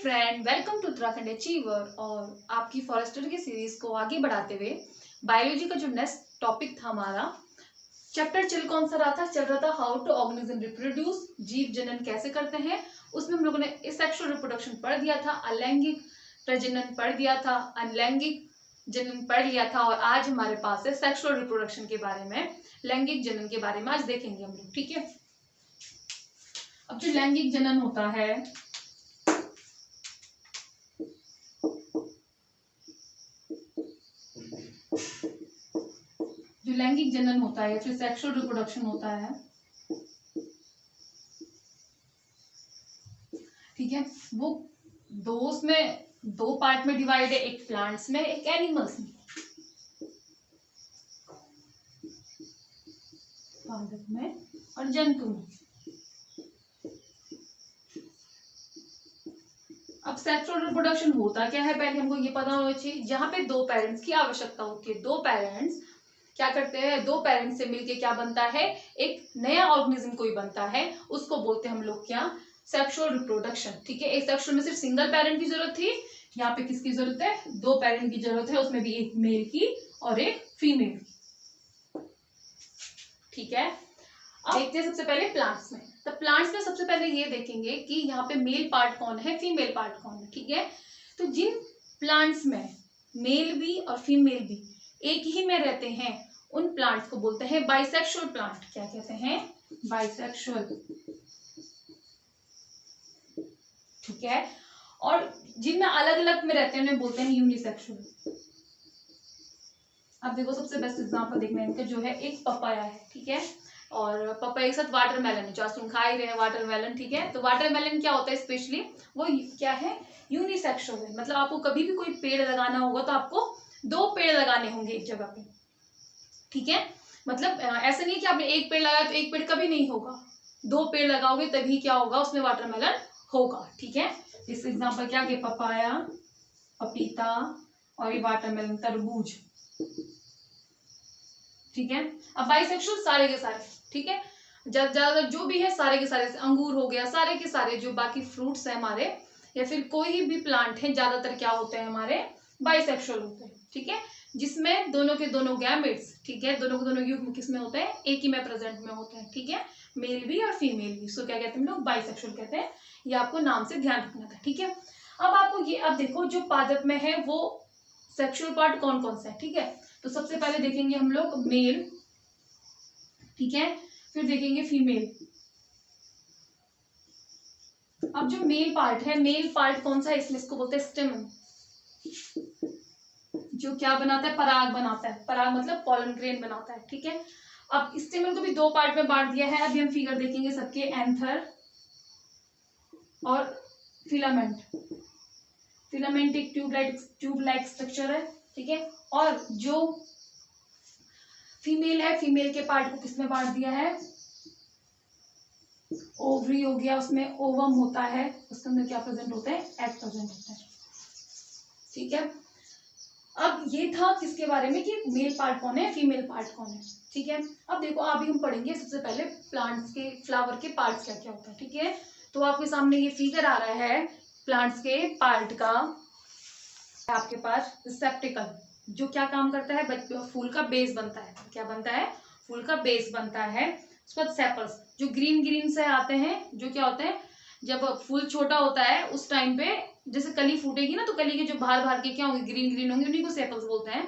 Friend, welcome to Uttarakhand achiever. और आपकी forester की सीरीज को आगे बढ़ाते हुए बायोलॉजी का जो नेक्स्ट टॉपिक था हमारा चैप्टर कौन सा चल रहा था हाउ टू ऑर्गेनिज्म रिप्रोड्यूस, जीव जनन कैसे करते हैं। उसमें हम लोगों ने सेक्सुअल रिप्रोडक्शन पढ़ दिया था, अलैंगिक प्रजनन पढ़ दिया था, अनलैंगिक जनन पढ़ लिया था और आज हमारे पास है सेक्सुअल रिप्रोडक्शन के बारे में, लैंगिक जनन के बारे में आज देखेंगे हम लोग। ठीक है, अब जो लैंगिक जनन होता है लैंगिक जनन होता है या फिर सेक्सुअल रिप्रोडक्शन होता है, ठीक है, वो दो पार्ट में डिवाइड है, एक प्लांट्स में एक एनिमल्स में। पादप में और जंतु में। अब सेक्सुअल रिप्रोडक्शन होता क्या है पहले हमको ये पता होना चाहिए। जहां पे दो पेरेंट्स की आवश्यकता होती है, दो पेरेंट्स क्या करते हैं, दो पेरेंट्स से मिलके क्या बनता है, एक नया ऑर्गेनिज्म कोई बनता है, उसको बोलते हैं हम लोग क्या, सेक्सुअल रिप्रोडक्शन। ठीक है, एक सेक्सुअल में सिर्फ सिंगल पेरेंट की जरूरत थी, यहाँ पे किसकी जरूरत है, दो पेरेंट की जरूरत है, उसमें भी एक मेल की और एक फीमेल की। ठीक है, अब देखते हैं सबसे पहले प्लांट्स में। तो प्लांट्स में सबसे पहले ये देखेंगे कि यहाँ पे मेल पार्ट कौन है, फीमेल पार्ट कौन है। ठीक है, तो जिन प्लांट्स में मेल भी और फीमेल भी एक ही में रहते हैं उन प्लांट्स को बोलते हैं बाइसेक्सुअल प्लांट। क्या कहते हैं, बाइसेक्सुअल। ठीक है, और जिनमें अलग अलग में रहते हैं उन्हें बोलते हैं यूनिसेक्सुअल। अब देखो सबसे बेस्ट एग्जांपल देखना इनका जो है, एक पपाया है, ठीक है, और पपाया के साथ वाटरमेलन है, जो आज तुम खा ही रहे हैं वाटरमेलन। ठीक है, तो वाटरमेलन क्या होता है स्पेशली, वो क्या है, यूनिसेक्सुअल है। मतलब आपको कभी भी कोई पेड़ लगाना होगा तो आपको दो पेड़ लगाने होंगे एक जगह पे। ठीक है, मतलब ऐसा नहीं है कि आपने एक पेड़ लगाया तो एक पेड़ कभी नहीं होगा, दो पेड़ लगाओगे तभी क्या होगा, उसमें वाटरमेलन होगा। ठीक है, इस एग्जांपल क्या है, पपाया, पपीता और ये वाटरमेलन, तरबूज। ठीक है, अब बाइसेक्सुअल सारे के सारे, ठीक है, ज्यादातर जो भी है सारे के सारे, अंगूर हो गया, सारे के सारे जो बाकी फ्रूट्स है हमारे या फिर कोई भी प्लांट है, ज्यादातर क्या होते हैं हमारे, बाइसेक्सुअल होते हैं। ठीक है, जिसमें दोनों के दोनों गैमेट्स, ठीक है, दोनों के दोनों युग्म किसमें होते हैं, एक ही में प्रेजेंट में होते हैं। ठीक है, मेल भी और फीमेल भी, सो क्या कहते हैं हम लोग, बाइसेक्सुअल कहते हैं। ये आपको नाम से ध्यान रखना था। ठीक है, अब आपको ये, अब देखो जो पादप में है वो सेक्सुअल पार्ट कौन कौन सा है। ठीक है, तो सबसे पहले देखेंगे हम लोग मेल, ठीक है, फिर देखेंगे फीमेल। अब जो मेल पार्ट है, मेल पार्ट कौन सा है, इसमें इसको बोलते हैं स्टेमन, जो क्या बनाता है, पराग बनाता है। पराग मतलब पॉलन ग्रेन बनाता है। ठीक है, अब स्टेमन को भी दो पार्ट में बांट दिया है। अभी हम फिगर देखेंगे सबके, एंथर और फिलामेंट। फिलामेंट एक ट्यूब लाइक स्ट्रक्चर है। ठीक है, और जो फीमेल है, फीमेल के पार्ट को किसमें बांट दिया है, ओवरी हो गया, उसमें ओवम होता है, उसके अंदर क्या प्रेजेंट होता है, एग प्रेजेंट होता है। ठीक है, अब ये था किसके बारे में कि मेल पार्ट कौन है, फीमेल पार्ट कौन है। ठीक है, अब देखो अभी हम पढ़ेंगे सबसे पहले प्लांट्स के, फ्लावर के पार्ट्स क्या क्या होता है। ठीक है, तो आपके सामने ये फिगर आ रहा है प्लांट्स के पार्ट का, आपके पास रिसेप्टिकल, जो क्या काम करता है, फूल का बेस बनता है। क्या बनता है, फूल का बेस बनता है। उसके बाद सेपल्स, जो ग्रीन ग्रीन से आते हैं, जो क्या होते हैं, जब फूल छोटा होता है उस टाइम पे जैसे कली फूटेगी ना, तो कली के जो बाहर बाहर के क्या होंगे, ग्रीन ग्रीन होंगे, उन्हीं को सेपल्स बोलते हैं।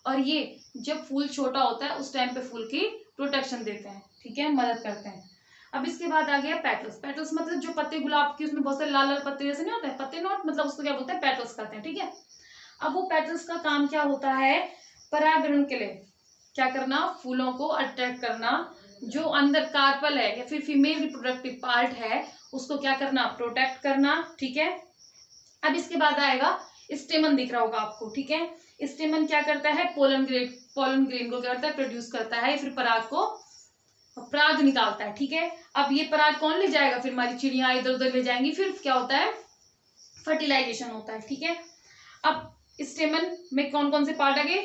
और ये जब फूल छोटा होता है उस टाइम पे फूल की प्रोटेक्शन देते हैं। ठीक है, मदद करते हैं। अब इसके बाद आ गया पेटल्स। पेटल्स मतलब जो पत्ते गुलाब के, उसमें बहुत सारे लाल लाल पत्ते जैसे नहीं होते हैं, पत्ते नोट, मतलब उसको क्या बोलते हैं, पेटल्स कहते हैं। ठीक है, अब वो पेटल्स का काम क्या होता है, परागण के लिए क्या करना, फूलों को अट्रैक्ट करना, जो अंदर कार्पल है या फिर फीमेल रिप्रोडक्टिव पार्ट है उसको क्या करना, प्रोटेक्ट करना। ठीक है, अब इसके बाद आएगा स्टेमन, दिख रहा होगा आपको। ठीक है, स्टेमन क्या करता है, पोलन ग्रेन को क्या करता है, प्रोड्यूस करता है, फिर पराग को, पराग निकालता है। ठीक है, अब ये पराग कौन ले जाएगा, फिर हमारी चिड़िया इधर उधर ले जाएंगी, फिर क्या होता है, फर्टिलाइजेशन होता है। ठीक है, अब स्टेमन में कौन कौन से पार्ट आ गए,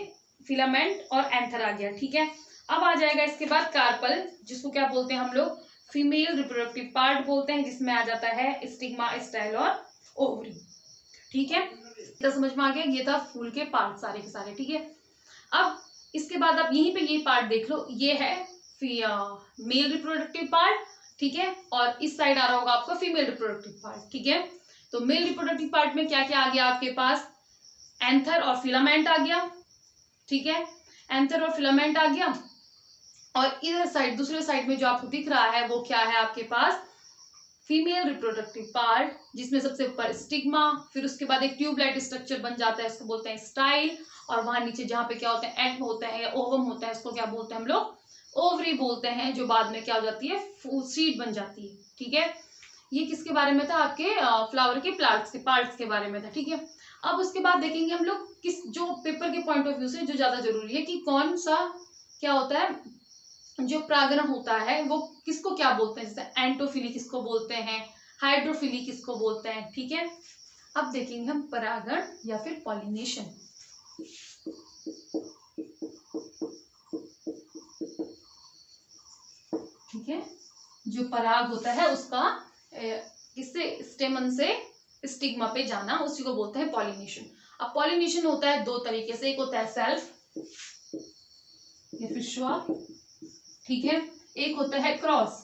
फिलामेंट और एंथर आ गया। ठीक है, अब आ जाएगा इसके बाद कार्पल, जिसको क्या बोलते हैं हम लोग, फीमेल रिप्रोडक्टिव पार्ट बोलते हैं, जिसमें आ जाता है स्टिग्मा, स्टाइल और ओवरी। ठीक है, तो समझ में आ गया, ये था फूल के पार्ट सारे के सारे। ठीक है, अब इसके बाद आप यहीं पे ये पार्ट देख लो, ये है मेल रिप्रोडक्टिव पार्ट। ठीक है, और इस साइड आ रहा होगा आपका फीमेल रिप्रोडक्टिव पार्ट। ठीक है, तो मेल रिप्रोडक्टिव पार्ट में क्या क्या आ गया आपके पास, एंथर और फिलामेंट आ गया। ठीक है, एंथर और फिलामेंट आ गया, और इधर साइड दूसरे साइड में जो आपको दिख रहा है वो क्या है आपके पास, फीमेल रिप्रोडक्टिव पार्ट, जिसमें सबसे ऊपर स्टिग्मा, फिर उसके बाद एक ट्यूबलाइट स्ट्रक्चर बन जाता है, इसको बोलते हैं स्टाइल, और वहां नीचे जहां पे क्या होता है, एग होता है या ओवम होता है, इसको क्या बोलते हैं हम लोग, ओवरी बोलते हैं, जो बाद में क्या हो जाती है, सीड बन जाती है। ठीक है, ये किसके बारे में था, आपके फ्लावर के प्लांट्स के पार्ट्स के बारे में था। ठीक है, अब उसके बाद देखेंगे हम लोग किस, जो पेपर के पॉइंट ऑफ व्यू से जो ज्यादा जरूरी है कि कौन सा क्या होता है, जो परागण होता है वो किसको क्या बोलते हैं, जैसे एंटोफिली किसको बोलते हैं, हाइड्रोफिली किसको बोलते हैं। ठीक है, अब देखेंगे हम परागण या फिर पॉलिनेशन। ठीक है, जो पराग होता है उसका किससे, स्टेमन से स्टिग्मा पे जाना, उसी को बोलते हैं पॉलिनेशन। अब पॉलिनेशन होता है दो तरीके से, एक होता है सेल्फ या फिर स्व, ठीक है, एक होता है क्रॉस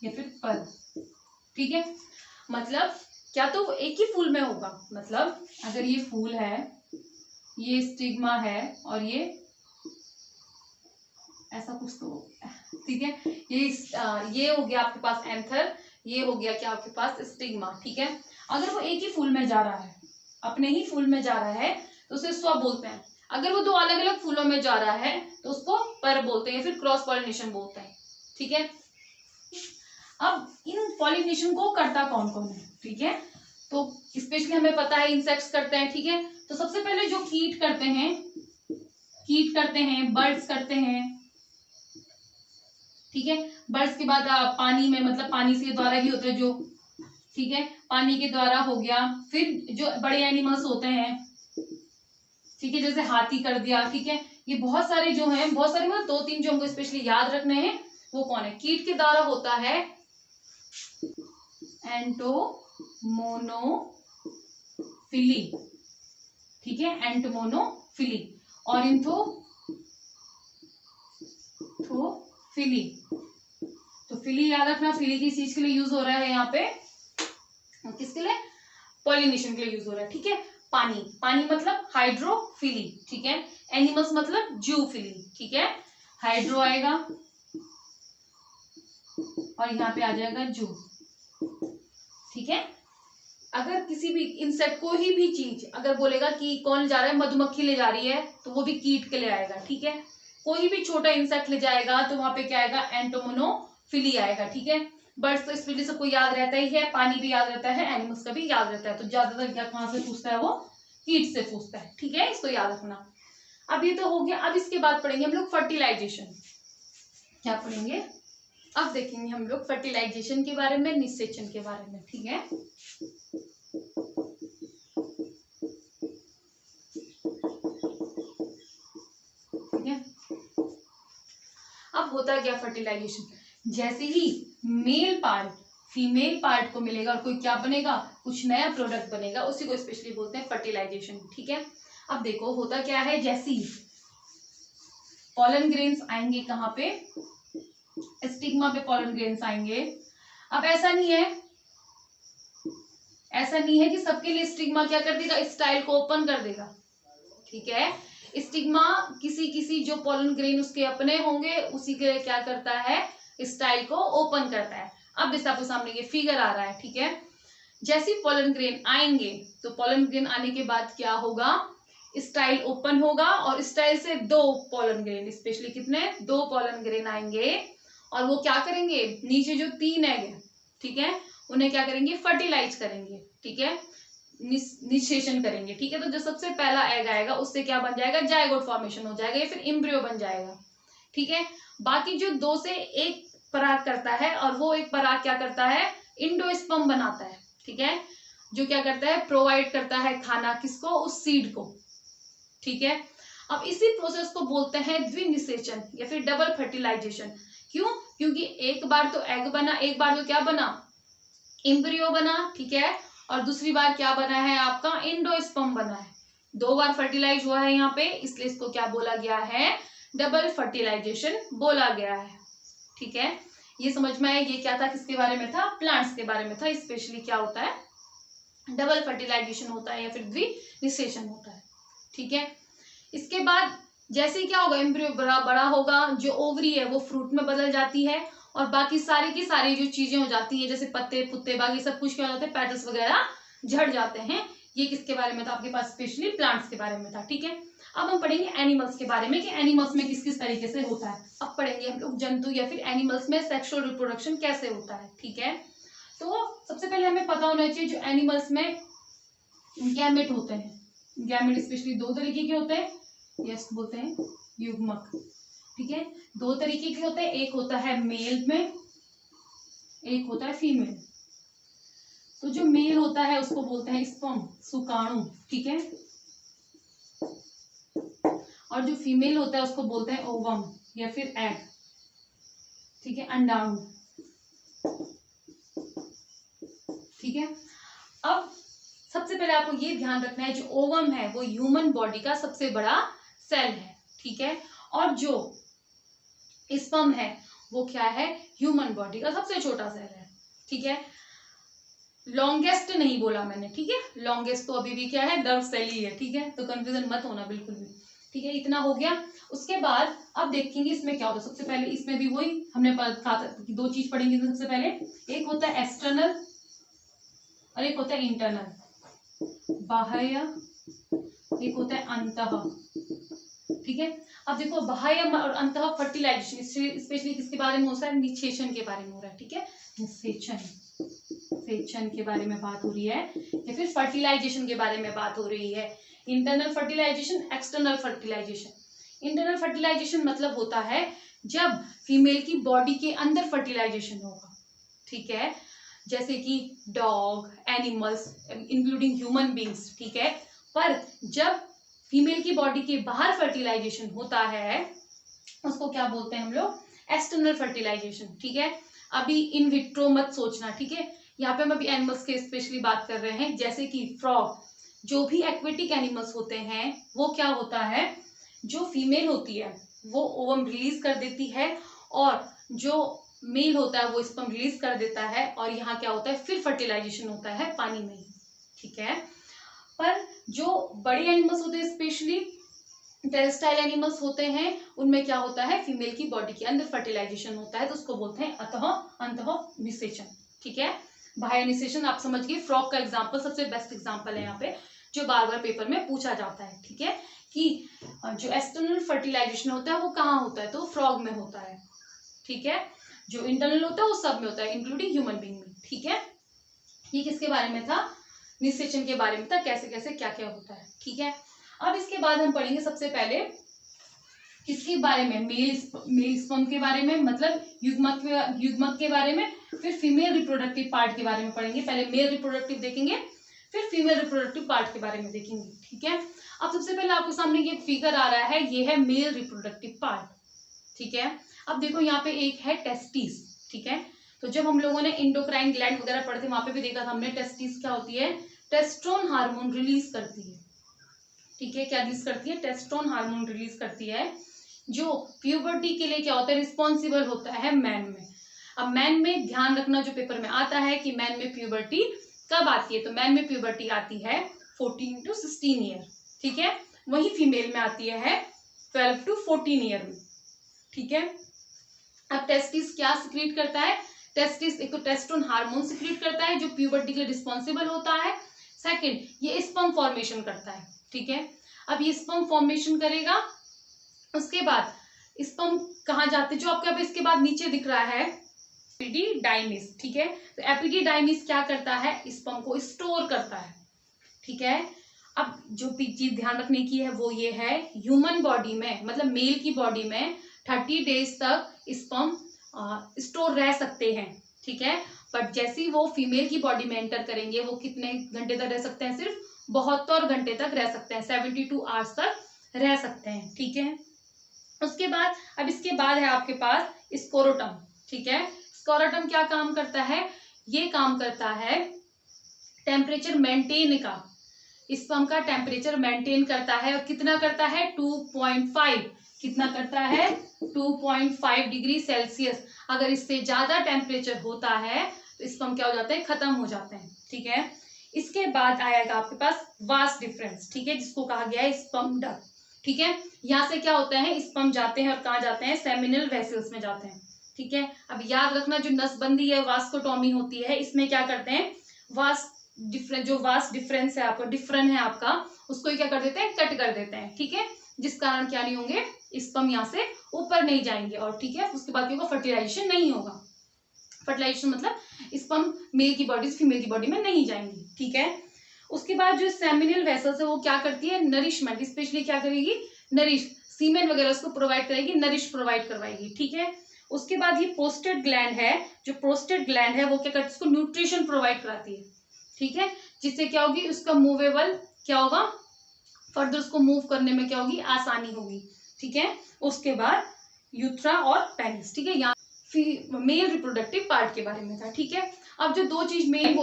या फिर पर। ठीक है, मतलब क्या तो एक ही फूल में होगा, मतलब अगर ये फूल है, ये स्टिग्मा है, और ये ऐसा कुछ तो हो गया। ठीक है, ये हो गया आपके पास एंथर, ये हो गया क्या आपके पास स्टिग्मा। ठीक है, अगर वो एक ही फूल में जा रहा है, अपने ही फूल में जा रहा है, तो उसे स्व बोलते हैं। अगर वो दो अलग अलग फूलों में जा रहा है तो उसको पर बोलते हैं, फिर क्रॉस पॉलिनेशन बोलते हैं। ठीक है, अब इन पॉलिनेशन को करता कौन कौन है। ठीक है, तो स्पेशली हमें पता है इंसेक्ट्स करते हैं। ठीक है, तो सबसे पहले जो कीट करते हैं, कीट करते हैं, बर्ड्स करते हैं। ठीक है, बर्ड्स के बाद पानी में, मतलब पानी के द्वारा भी होता है जो, ठीक है, पानी के द्वारा हो गया। फिर जो बड़े एनिमल्स होते हैं, ठीक है, जैसे हाथी कर दिया। ठीक है, ये बहुत सारे जो हैं, बहुत सारे मतलब दो तीन जो हमको स्पेशली याद रखने हैं, वो कौन है, कीट के द्वारा होता है एंटोमोनोफिली। ठीक है, एंटोमोनोफिली, और फिली। तो फिली याद रखना, फिली किस चीज के लिए यूज हो रहा है यहाँ पे, किसके लिए, पॉलिनेशन के लिए यूज हो रहा है। ठीक है, पानी, पानी मतलब हाइड्रोफिली। ठीक है, एनिमल्स मतलब जूफिली। ठीक है, हाइड्रो आएगा और यहाँ पे आ जाएगा जू। ठीक है, अगर किसी भी इंसेक्ट, कोई भी चीज अगर बोलेगा कि कौन जा रहा है, मधुमक्खी ले जा रही है, तो वो भी कीट के लिए आएगा। ठीक है, कोई भी छोटा इंसेक्ट ले जाएगा तो वहां पे क्या आएगा, एंटोमोनोफिली आएगा। ठीक है, बर्ड्स तो इस वजह सबको याद रहता ही है, पानी भी याद रहता है, एनिमल्स का भी याद रहता है, तो ज्यादातर क्या कहाँ से पूछता है वो, कीट से पूछता है। ठीक है, इसको याद रखना। अब ये तो हो गया, अब इसके बाद पढ़ेंगे हम लोग फर्टिलाइजेशन। क्या पढ़ेंगे, अब देखेंगे हम लोग फर्टिलाइजेशन के बारे में, निषेचन के बारे में। ठीक है, ठीक है, अब होता क्या फर्टिलाइजेशन, जैसे ही मेल पार्ट फीमेल पार्ट को मिलेगा और कोई क्या बनेगा, कुछ नया प्रोडक्ट बनेगा, उसी को स्पेशली बोलते हैं फर्टिलाइजेशन। ठीक है, अब देखो होता क्या है, जैसे ही पॉलन ग्रेन्स आएंगे, कहाँ पे, स्टिग्मा पे पॉलन ग्रेन्स आएंगे। अब ऐसा नहीं है कि सबके लिए स्टिग्मा क्या कर देगा, स्टाइल को ओपन कर देगा। ठीक है, स्टिग्मा किसी किसी जो पॉलन ग्रेन उसके अपने होंगे, उसी के लिए क्या करता है, स्टाइल को ओपन करता है। अब जैसे आपके सामने ये फिगर आ रहा है। ठीक है, जैसे पॉलन ग्रेन आएंगे, तो पॉलन ग्रेन आने के बाद क्या होगा, स्टाइल ओपन होगा, और स्टाइल से दो पॉलन ग्रेन, स्पेशली कितने, दो पॉलन ग्रेन आएंगे, और वो क्या करेंगे, नीचे जो तीन एग है, ठीक है, उन्हें क्या करेंगे, फर्टिलाइज करेंगे। ठीक है, निषेचन करेंगे। ठीक है, तो जो सबसे पहला एग आएगा उससे क्या बन जाएगा, जायगोट फॉर्मेशन हो जाएगा, या फिर एम्ब्रियो बन जाएगा। ठीक है, बाकी जो दो से एक पराग करता है, और वो एक पराग क्या करता है, इंडोस्पर्म बनाता है। ठीक है, जो क्या करता है, प्रोवाइड करता है खाना किसको, उस सीड को। ठीक है, अब इसी प्रोसेस को बोलते हैं द्विनिषेचन या फिर डबल फर्टिलाइजेशन। क्यों, क्योंकि एक बार तो एग बना, एक बार तो क्या बना, एम्ब्रियो बना। ठीक है, और दूसरी बार क्या बना है आपका एंडोस्पर्म बना है। 2 बार फर्टिलाइज हुआ है यहाँ पे, इसलिए इसको क्या बोला गया है, डबल फर्टिलाइजेशन बोला गया है। ठीक है, ये समझ में आया। ये क्या था, किसके बारे में था, प्लांट्स के बारे में था। स्पेशली क्या होता है, डबल फर्टिलाइजेशन होता है या फिर द्विनिषेचन होता है। ठीक है, इसके बाद जैसे क्या होगा, एम्ब्रियो बड़ा बड़ा होगा, जो ओवरी है वो फ्रूट में बदल जाती है और बाकी सारी की सारी जो चीजें हो जाती है जैसे पत्ते पुत्ते बाकी सब कुछ क्या हो जाते हैं, पेटल्स वगैरह झड़ जाते हैं। ये किसके बारे में था, आपके पास स्पेशली प्लांट्स के बारे में था। ठीक है, अब हम पढ़ेंगे एनिमल्स के बारे में कि एनिमल्स में किस किस तरीके से होता है। अब पढ़ेंगे हम लोग जंतु या फिर एनिमल्स में सेक्सुअल रिप्रोडक्शन कैसे होता है। ठीक है, तो सबसे पहले हमें पता होना चाहिए जो एनिमल्स में गैमेट होते हैं। गैमेट स्पेशली 2 तरीके के होते हैं, यस बोलते हैं युग्मक। ठीक है, 2 तरीके के होते हैं, एक होता है मेल में, एक होता है फीमेल। तो जो मेल होता है उसको बोलते हैं स्पर्म, शुक्राणु। ठीक है, और जो फीमेल होता है उसको बोलते हैं ओवम या फिर एग। ठीक है, अंडाणु। ठीक है, अब सबसे पहले आपको ये ध्यान रखना है, जो ओवम है वो ह्यूमन बॉडी का सबसे बड़ा सेल है। ठीक है, और जो स्पर्म है वो क्या है, ह्यूमन बॉडी का सबसे छोटा सेल है। ठीक है, लॉन्गेस्ट नहीं बोला मैंने। ठीक है, लॉन्गेस्ट तो अभी भी क्या है, नर्व सेल ही है। ठीक है, तो कंफ्यूजन मत होना बिल्कुल भी। ठीक है, इतना हो गया। उसके बाद अब देखेंगे इसमें क्या होता है। सबसे पहले इसमें भी वही हमने कहा था कि 2 चीज पढ़ेंगे। सबसे पहले एक होता है एक्सटर्नल और एक होता है इंटरनल, बाह्य, एक होता है अंतः। ठीक है, अब देखो बाह्य और अंतः फर्टिलाइजेशन स्पेशली किसके बारे में होता है, निषेचन के बारे में हो रहा है। ठीक है, निषेचन, सेचन के बारे में बात हो रही है या फिर फर्टिलाइजेशन के बारे में बात हो रही है। Internal fertilisation, external fertilisation. Internal fertilisation मतलब होता है जब फीमेल की बॉडी के अंदर फर्टिलाइजेशन होगा। ठीक है, जैसे कि dog, animals including human beings. ठीक है, पर जब फीमेल की बॉडी के बाहर फर्टिलाइजेशन होता है उसको क्या बोलते हैं हम लोग, एक्सटर्नल फर्टिलाइजेशन। ठीक है, अभी इन विट्रो मत सोचना। ठीक है, यहाँ पे हम अभी एनिमल्स के स्पेशली बात कर रहे हैं, जैसे कि फ्रॉग। जो भी एक्वेटिक एनिमल्स होते हैं वो क्या होता है, जो फीमेल होती है वो ओवम रिलीज कर देती है और जो मेल होता है वो स्पर्म रिलीज कर देता है और यहाँ क्या होता है, फिर फर्टिलाइजेशन होता है पानी में ही। ठीक है, पर जो बड़े एनिमल्स होते हैं स्पेशली टेरेस्ट्राइल एनिमल्स होते हैं उनमें क्या होता है, फीमेल की बॉडी के अंदर फर्टिलाइजेशन होता है, तो उसको बोलते हैं अंतः निषेचन। ठीक है, बाह्य निषेचन आप समझ गए। फ्रॉग का एग्जांपल सबसे बेस्ट एग्जांपल है यहाँ पे, जो बार बार पेपर में पूछा जाता है। ठीक है, कि जो एक्सटर्नल फर्टिलाइजेशन होता है वो कहाँ होता है, तो फ्रॉग में होता है। ठीक है, जो इंटरनल होता है वो सब में होता है इंक्लूडिंग ह्यूमन बीइंग में। ठीक है, ये किसके बारे में था, निषेचन के बारे में था, कैसे कैसे क्या क्या होता है। ठीक है, अब इसके बाद हम पढ़ेंगे सबसे पहले किसके बारे में, मेल स्पर्म के बारे में, मतलब युग्मक के बारे में। फिर फीमेल रिप्रोडक्टिव पार्ट के बारे में पढ़ेंगे। पहले मेल रिप्रोडक्टिव देखेंगे, फिर फीमेल रिप्रोडक्टिव पार्ट के बारे में देखेंगे। ठीक है, अब सबसे पहले आपके सामने ये फिगर आ रहा है, ये है मेल रिप्रोडक्टिव पार्ट। ठीक है, अब देखो यहाँ पे एक है टेस्टिस। ठीक है, तो जब हम लोगों ने इंडोक्राइन ग्लैंड वगैरह पढ़े थे वहां पे भी देखा था हमने, टेस्टिस क्या होती है, टेस्टोन हार्मोन रिलीज करती है। ठीक है, क्या रिलीज करती है, टेस्टोन हार्मोन रिलीज करती है, जो प्यूबर्टी के लिए क्या होता है, रिस्पॉन्सिबल होता है मैन में। अब मैन में ध्यान रखना, जो पेपर में आता है कि मैन में प्यूबर्टी कब आती है, तो मैन में प्यूबर्टी आती है 14 to 16 ईयर। ठीक है, वही फीमेल में आती है 12 to 14 ईयर में। ठीक है, अब टेस्टिस क्या सिक्रीट करता है, टेस्टिस एक तो टेस्टोन हार्मोन सिक्रीट करता है जो प्यूबर्टी के लिए रिस्पॉन्सिबल होता है। सेकंड, ये स्पर्म फॉर्मेशन करता है। ठीक है, अब ये स्पर्म फॉर्मेशन करेगा, उसके बाद स्पर्म कहाँ जाते हैं, जो आपको अब इसके बाद नीचे दिख रहा है एपिडिडाइमिस। ठीक है, तो एपिडिडाइमिस क्या करता है, स्पर्म को स्टोर करता है। ठीक है, अब जो चीज ध्यान रखने की है वो ये है, ह्यूमन बॉडी में मतलब मेल की बॉडी में 30 डेज तक स्पर्म स्टोर रह सकते हैं। ठीक है, बट जैसे ही वो फीमेल की बॉडी में एंटर करेंगे वो कितने घंटे तक रह सकते हैं, सिर्फ 72 घंटे तक रह सकते हैं, 72 आवर्स तक रह सकते हैं। ठीक है, उसके बाद अब इसके बाद है आपके पास स्कोरोटम। ठीक है, स्कोरोटम क्या काम करता है, ये काम करता है टेम्परेचर मेंटेन का, स्पर्म का टेम्परेचर मेंटेन करता है और कितना करता है 2.5, कितना करता है 2.5 डिग्री सेल्सियस। अगर इससे ज्यादा टेम्परेचर होता है तो स्पर्म क्या हो जाते हैं, खत्म हो जाते हैं। ठीक है, इसके बाद आएगा आपके पास वास्ट डिफरेंस। ठीक है, जिसको कहा गया है स्पर्म डक्ट। ठीक है, यहाँ से क्या होता है, स्पर्म जाते हैं और कहाँ जाते हैं, सेमिनल वेसल्स में जाते हैं। ठीक है, अब याद रखना जो नसबंदी है वास्कोटोमी होती है, इसमें क्या करते हैं, जो वास्ट डिफरेंस है आपका, डिफरेंट है आपका, उसको क्या कर देते हैं, कट कर देते हैं। ठीक है, जिस कारण क्या नहीं होंगे, स्पर्म यहाँ से ऊपर नहीं जाएंगे और ठीक है उसके बाद क्या होगा, फर्टिलाइजेशन नहीं होगा। फर्टिलाइजेशन मतलब स्पर्म मेल की बॉडी से फीमेल की बॉडी में नहीं जाएंगी। ठीक है, उसके बाद जो सेमिनल वेसल्स है वो क्या करती है, नरिशमेंट, स्पेशली क्या करेगी, नरिश, सीमेंट वगैरह उसको प्रोवाइड करेगी, नरिश प्रोवाइड करवाएगी। ठीक है, उसके बाद ये प्रोस्टेट ग्लैंड है, जो प्रोस्टेट ग्लैंड है वो क्या करती है, उसको न्यूट्रिशन प्रोवाइड कराती है। ठीक है, जिससे क्या होगी, उसका मूवेबल क्या होगा, फर्दर उसको मूव करने में क्या होगी, आसानी होगी। ठीक है, उसके बाद यूथ्रा और पेनिस। ठीक है, यहाँ मेल रिप्रोडक्टिव पार्ट के बारे में था। ठीक है, अब जो दो चीज मेन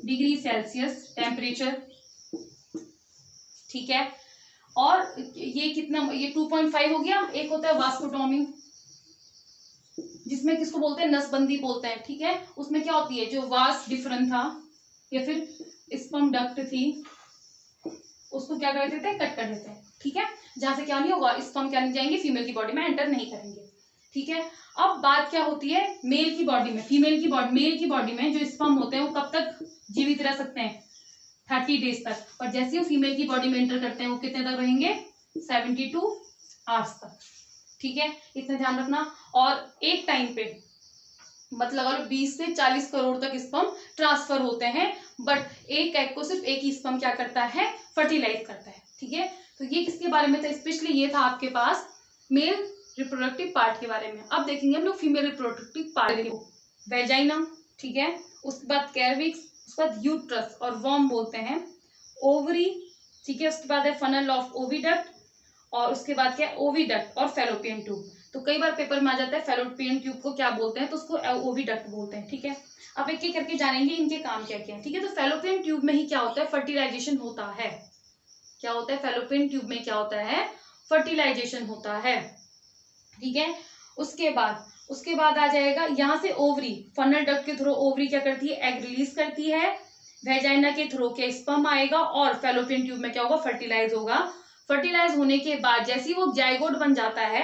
डिग्री सेल्सियस टेम्परेचर। ठीक है, और ये कितना, ये 2.5 हो गया। एक होता है वास्कोटोमी, जिसमें किसको बोलते हैं, नसबंदी बोलते हैं। ठीक है, उसमें क्या होती है, जो वास्ट डिफरेंट था या फिर स्पर्म डक्ट थी, उसको क्या कर देते हैं, कट कर देते हैं। ठीक है, जहां से क्या नहीं होगा, स्पर्म क्या नहीं जाएंगे, फीमेल की बॉडी में एंटर नहीं करेंगे। ठीक है, अब बात क्या होती है मेल की बॉडी में, फीमेल की बॉडी, मेल की बॉडी में जो स्पर्म होते हैं वो कब तक जीवित रह सकते हैं, 30 डेज तक। और जैसे वो फीमेल की बॉडी में एंटर करते हैं वो कितने तक रहेंगे, 72 आवर्स तक। ठीक है, इतना ध्यान रखना। और एक टाइम पे मतलब अगर 20 से 40 करोड़ तक स्पर्म ट्रांसफर होते हैं, बट एक एग को सिर्फ एक ही स्पर्म क्या करता है, फर्टिलाइज करता है। ठीक है, तो ये किसके बारे में था, स्पेशली ये था आपके पास मेल रिप्रोडक्टिव पार्ट के बारे में। अब देखेंगे हम लोग फीमेल रिप्रोडक्टिव पार्ट को, वेजाइना। ठीक है, उसके बाद कैर्विक्स, उसके बाद यूट्रस और वॉर्म बोलते हैं, ओवरी। ठीक है, उसके बाद है फनल ऑफ ओविडक्ट, और उसके बाद क्या है, ओविडक्ट और फेलोपियन ट्यूब। तो कई बार पेपर में आ जाता है फेलोपियन ट्यूब को क्या बोलते हैं, तो उसको ओविडक्ट बोलते हैं। ठीक है, अब एक एक करके जानेंगे इनके काम क्या क्या है। ठीक है, तो फेलोपियन ट्यूब में ही क्या होता है, फर्टिलाइजेशन होता है। क्या होता है, फेलोपियन ट्यूब में क्या होता है, फर्टिलाइजेशन होता है। ठीक है, उसके बाद आ जाएगा यहाँ से ओवरी, फनल डक्ट के थ्रू ओवरी क्या करती है, एग रिलीज करती है, वेजाइना के थ्रू क्या स्पर्म आएगा, और फेलोपियन ट्यूब में क्या होगा, फर्टिलाइज होगा। फर्टिलाइज होने के बाद जैसे वो जाइगोट बन जाता है,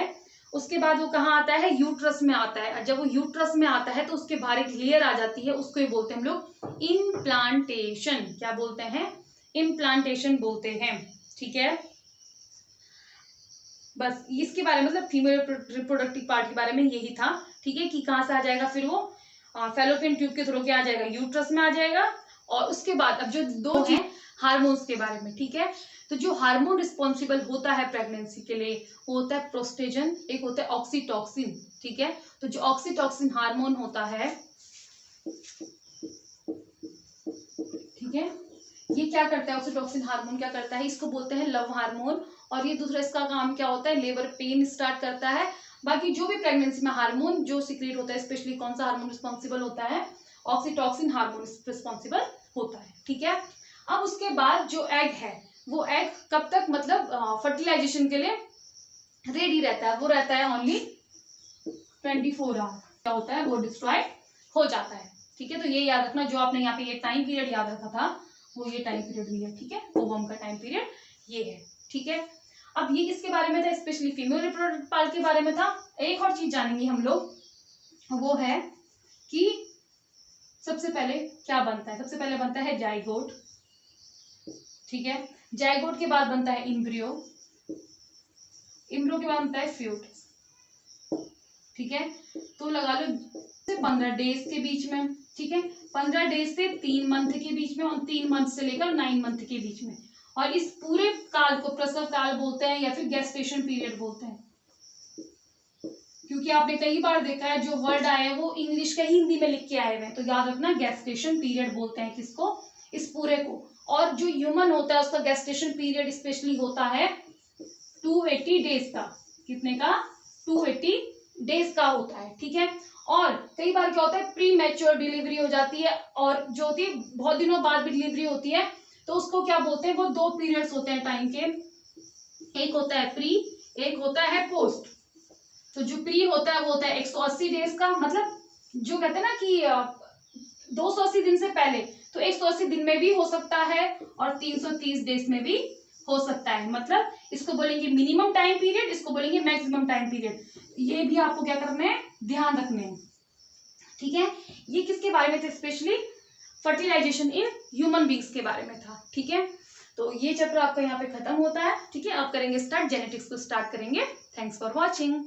उसके बाद वो कहाँ आता है, यूट्रस में आता है। जब वो यूट्रस में आता है तो उसके बाहर एक लेयर आ जाती है, उसको ही बोलते हैं हम लोग इम्प्लांटेशन। क्या बोलते हैं, इम्प्लांटेशन बोलते हैं। ठीक है, बस इसके बारे में, मतलब फीमेल रिप्रोडक्टिव पार्ट के बारे में यही था। ठीक है, कि कहाँ से आ जाएगा, फिर वो फेलोपियन ट्यूब के थ्रू क्या आ जाएगा, यूट्रस में आ जाएगा। और उसके बाद अब जो दो है हार्मोन्स के बारे में। ठीक है, तो जो हार्मोन रिस्पॉन्सिबल होता है प्रेगनेंसी के लिए वो होता है प्रोस्टेजन, एक होता है ऑक्सीटॉक्सिन। ठीक है, तो जो ऑक्सीटॉक्सिन हार्मोन होता है, ठीक है, ये क्या करता है, ऑक्सीटॉक्सिन हार्मोन क्या करता है, इसको बोलते हैं लव हार्मोन। और ये दूसरा इसका काम क्या होता है, लेबर पेन स्टार्ट करता है। बाकी जो भी प्रेगनेंसी में हार्मोन जो सीक्रेट होता है, स्पेशली कौन सा हार्मोन रिस्पॉन्सिबल होता है, ऑक्सीटॉक्सिन हार्मोन रिस्पॉन्सिबल होता है। ठीक है, अब उसके बाद जो एग है, वो एग कब तक, मतलब फर्टिलाइजेशन के लिए रेडी रहता है, वो रहता है ओनली 24 आवर। क्या होता है, वो डिस्ट्रॉय हो जाता है। ठीक है, तो ये याद रखना, जो आपने यहाँ पे ये टाइम पीरियड याद रखा था वो ये टाइम पीरियड भी है। ठीक है, ओवम का टाइम पीरियड ये है। ठीक है, अब ये किसके बारे में था, स्पेशली फीमेल रिप्रोडक्टिव पार्ट के बारे में था। एक और चीज जानेंगे हम लोग, वो है कि सबसे पहले क्या बनता है, सबसे पहले बनता है जाइगोट। ठीक है, जाइगोट के बाद बनता है इम्ब्रियो, इम्ब्रियो के बाद बनता है फ्यूटस। ठीक है, तो लगा लो 15 डेज के बीच में। ठीक है, 15 डेज से 3 मंथ के बीच में, और 3 मंथ से लेकर 9 मंथ के बीच में। और इस पूरे काल को प्रसव काल बोलते हैं या फिर गेस्टेशन पीरियड बोलते हैं। क्योंकि आपने कई बार देखा है जो वर्ड आए हैं वो इंग्लिश का हिंदी में लिख के आए हुए हैं, तो याद रखना गेस्टेशन पीरियड बोलते हैं किसको, इस पूरे को। और जो ह्यूमन होता है उसका गेस्टेशन पीरियड स्पेशली होता है 280 डेज का। कितने का, 280 डेज का होता है, ठीक है। और कई बार क्या होता है, प्री मैच्योर डिलीवरी हो जाती है, और जो होती है बहुत दिनों बाद भी डिलीवरी होती है, तो उसको क्या बोलते हैं, वो 2 पीरियड्स होते हैं टाइम के, एक होता है प्री, एक होता है पोस्ट। तो जो प्री होता है वो होता है 180 डेज का, मतलब जो कहते हैं ना कि 280 दिन से पहले, तो 180 दिन में भी हो सकता है और 330 डेज में भी हो सकता है, मतलब इसको बोलेंगे मिनिमम टाइम पीरियड, इसको बोलेंगे मैक्सिमम टाइम पीरियड। ये भी आपको क्या करना है, ध्यान रखने हैं, ठीक है। ये किसके बारे में थे, specially fertilisation in human beings के बारे में था, ठीक है। तो ये चैप्टर आपका यहाँ पे खत्म होता है, ठीक है। आप करेंगे स्टार्ट, जेनेटिक्स को स्टार्ट करेंगे। Thanks for watching.